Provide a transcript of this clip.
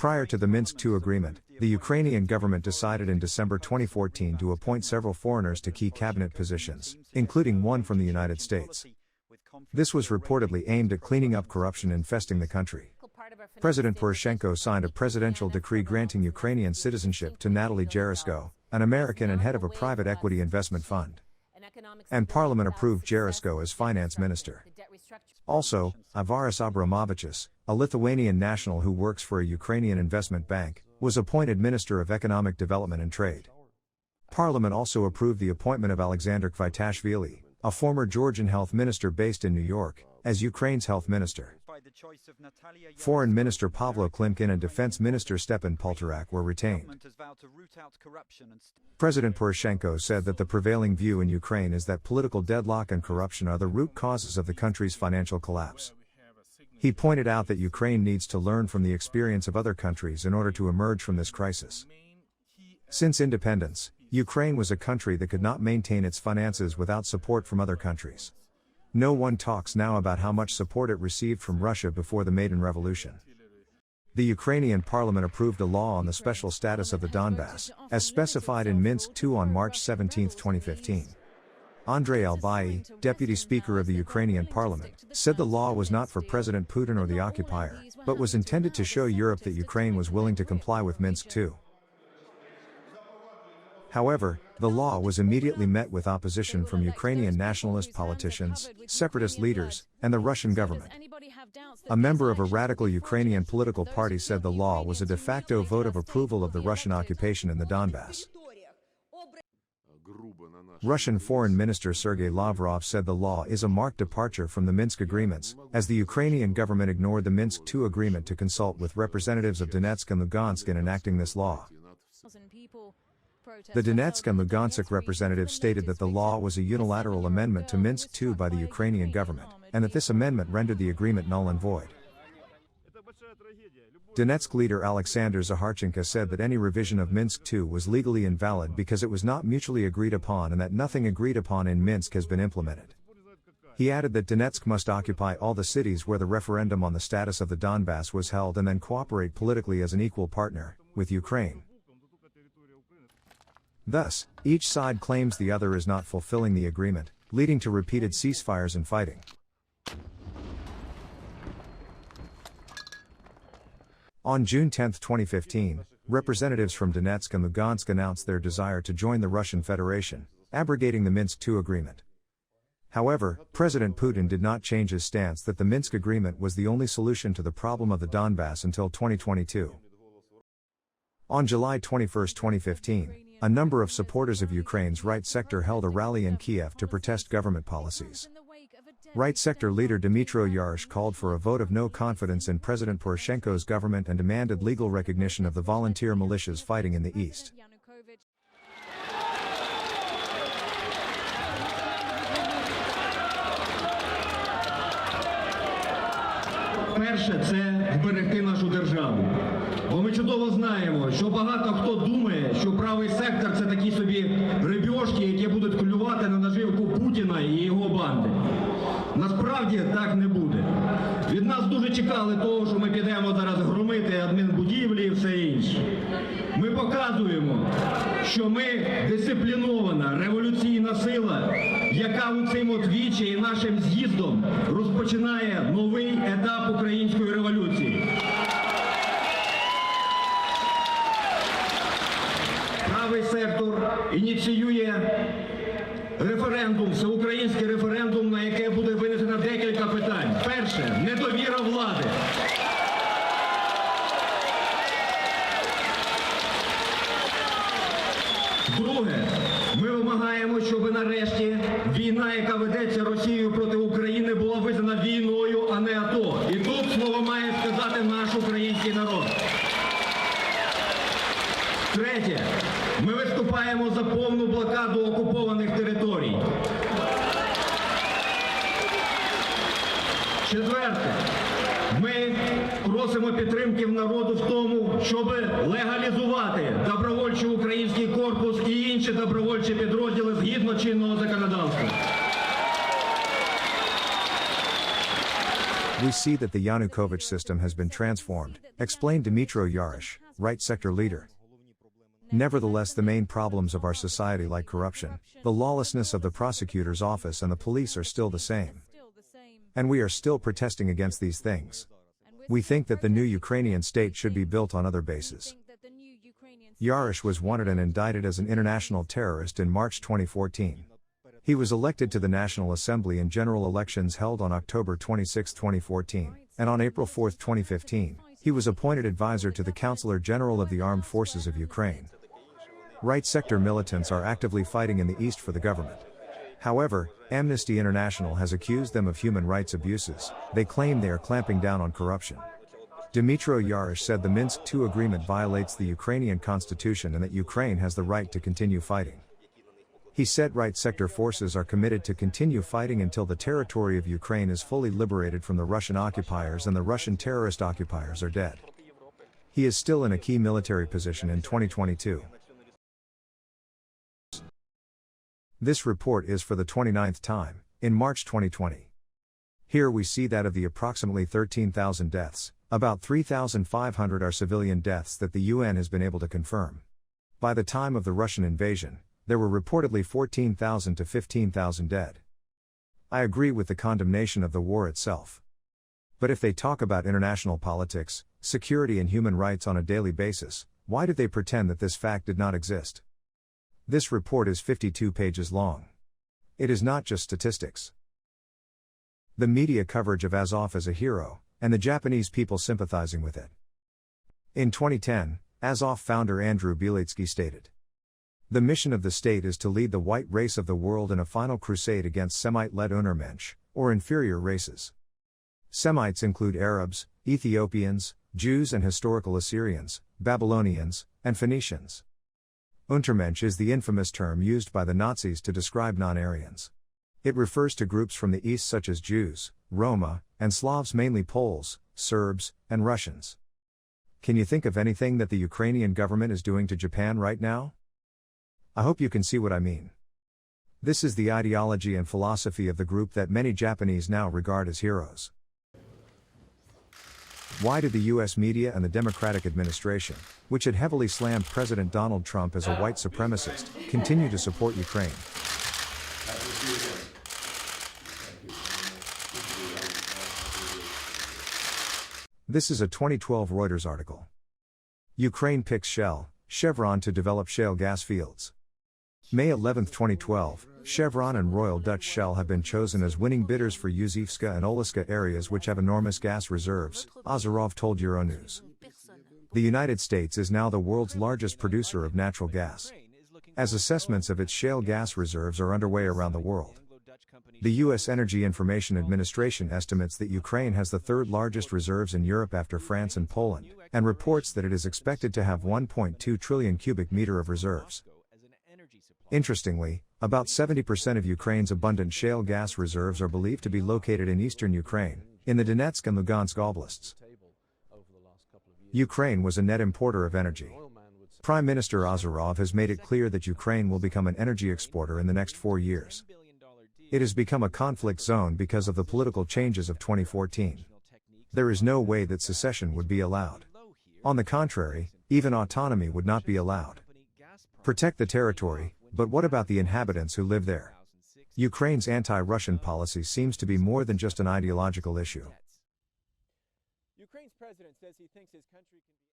Prior to the Minsk II agreement, the Ukrainian government decided in December 2014 to appoint several foreigners to key cabinet positions, including one from the United States. This was reportedly aimed at cleaning up corruption infesting the country. President Poroshenko signed a presidential decree granting Ukrainian citizenship to Natalie Jaroszko, an American and head of a private equity investment fund. And Parliament approved Jaroszko as finance minister. Also, Ivaris Abramovich, a Lithuanian national who works for a Ukrainian investment bank, was appointed Minister of Economic Development and Trade. Parliament also approved the appointment of Alexander Kvitashvili, a former Georgian health minister based in New York, as Ukraine's health minister. Foreign Minister Pavlo Klimkin and Defense Minister Stepan Poltorak were retained. President Poroshenko said that the prevailing view in Ukraine is that political deadlock and corruption are the root causes of the country's financial collapse. He pointed out that Ukraine needs to learn from the experience of other countries in order to emerge from this crisis. Since independence, Ukraine was a country that could not maintain its finances without support from other countries. No one talks now about how much support it received from Russia before the Maidan Revolution. The Ukrainian parliament approved a law on the special status of the Donbass, as specified in Minsk II on March 17, 2015. Andrei Albai, deputy speaker of the Ukrainian parliament, said the law was not for President Putin or the occupier, but was intended to show Europe that Ukraine was willing to comply with Minsk II. However, the law was immediately met with opposition from Ukrainian nationalist politicians, separatist leaders, and the Russian government. A member of a radical Ukrainian political party said the law was a de facto vote of approval of the Russian occupation in the Donbass. Russian Foreign Minister Sergei Lavrov said the law is a marked departure from the Minsk agreements, as the Ukrainian government ignored the Minsk II agreement to consult with representatives of Donetsk and Lugansk in enacting this law. The Donetsk and Lugansk representatives stated that the law was a unilateral amendment to Minsk II by the Ukrainian government, and that this amendment rendered the agreement null and void. Donetsk leader Alexander Zaharchenko said that any revision of Minsk II was legally invalid because it was not mutually agreed upon and that nothing agreed upon in Minsk has been implemented. He added that Donetsk must occupy all the cities where the referendum on the status of the Donbass was held and then cooperate politically as an equal partner with Ukraine. Thus, each side claims the other is not fulfilling the agreement, leading to repeated ceasefires and fighting. On June 10, 2015, representatives from Donetsk and Lugansk announced their desire to join the Russian Federation, abrogating the Minsk II agreement. However, President Putin did not change his stance that the Minsk agreement was the only solution to the problem of the Donbass until 2022. On July 21, 2015, a number of supporters of Ukraine's right sector held a rally in Kiev to protest government policies. Right sector leader Dmytro Yarosh called for a vote of no confidence in President Poroshenko's government and demanded legal recognition of the volunteer militias fighting in the east. Перше – це вберегти нашу державу. Бо ми чудово знаємо, що багато хто думає, що правий сектор – це такі собі рибьошки, які будуть клювати на наживку Путіна і його банди. Насправді так не буде. Від нас дуже чекали того, що ми підемо зараз громити адмінбудівлі і все інше. Ми показуємо, що ми дисциплінована революційна сила, яка у цим от вічі і нашим з'їздом розпочинає новий етап української революції. Правий сектор ініціює референдум, всеукраїнський референдум, на яке буде винесено декілька питань. Перше – недовіра влади. Друге – ми вимагаємо, щоб нарешті війна, яка ведеться Росією проти України, була визнана війною, а не АТО. І тут слово має сказати наш український народ. Третє – ми виступаємо за повну блокаду окупованих територій. Четверте – ми просимо підтримки в народу в тому, щоб легалізувати добровольчий український корпус і інші добровольчі підрозділи згідно чинного законодавства. We see that the Yanukovych system has been transformed, explained Dmytro Yarosh, right sector leader. Nevertheless, the main problems of our society, like corruption, the lawlessness of the prosecutor's office and the police, are still the same. And we are still protesting against these things. We think that the new Ukrainian state should be built on other bases. Yarosh was wanted and indicted as an international terrorist in March 2014. He was elected to the National Assembly in general elections held on October 26, 2014, and on April 4, 2015, he was appointed advisor to the Counselor General of the Armed Forces of Ukraine. Right sector militants are actively fighting in the east for the government. However, Amnesty International has accused them of human rights abuses. They claim they are clamping down on corruption. Dmytro Yarosh said the Minsk II agreement violates the Ukrainian constitution and that Ukraine has the right to continue fighting. He said right sector forces are committed to continue fighting until the territory of Ukraine is fully liberated from the Russian occupiers and the Russian terrorist occupiers are dead. He is still in a key military position in 2022. This report is for the 29th time, in March 2020. Here we see that of the approximately 13,000 deaths, about 3,500 are civilian deaths that the UN has been able to confirm. By the time of the Russian invasion, there were reportedly 14,000 to 15,000 dead. I agree with the condemnation of the war itself. But if they talk about international politics, security and human rights on a daily basis, why did they pretend that this fact did not exist? This report is 52 pages long. It is not just statistics. The media coverage of Azov as a hero, and the Japanese people sympathizing with it. In 2010, Azov founder Andrew Bielitsky stated, "The mission of the state is to lead the white race of the world in a final crusade against Semite-led Untermensch, or inferior races. Semites include Arabs, Ethiopians, Jews and historical Assyrians, Babylonians, and Phoenicians. Untermensch is the infamous term used by the Nazis to describe non-Aryans. It refers to groups from the East such as Jews, Roma, and Slavs, mainly Poles, Serbs, and Russians." Can you think of anything that the Ukrainian government is doing to Japan right now? I hope you can see what I mean. This is the ideology and philosophy of the group that many Japanese now regard as heroes. Why did the US media and the Democratic administration, which had heavily slammed President Donald Trump as a white supremacist, continue to support Ukraine? This is a 2012 Reuters article. Ukraine picks Chevron to develop shale gas fields. May 11, 2012, Chevron and Royal Dutch Shell have been chosen as winning bidders for Yuzivska and Oliska areas which have enormous gas reserves, Azarov told Euronews. The United States is now the world's largest producer of natural gas. As assessments of its shale gas reserves are underway around the world. The U.S. Energy Information Administration estimates that Ukraine has the third largest reserves in Europe after France and Poland, and reports that it is expected to have 1.2 trillion cubic meter of reserves. Interestingly, about 70% of Ukraine's abundant shale gas reserves are believed to be located in eastern Ukraine, in the Donetsk and Lugansk oblasts. Ukraine was a net importer of energy. Prime Minister Azarov has made it clear that Ukraine will become an energy exporter in the next 4 years. It has become a conflict zone because of the political changes of 2014. There is no way that secession would be allowed. On the contrary, even autonomy would not be allowed. Protect the territory, but what about the inhabitants who live there? Ukraine's anti-Russian policy seems to be more than just an ideological issue. Ukraine's president says he thinks his country can be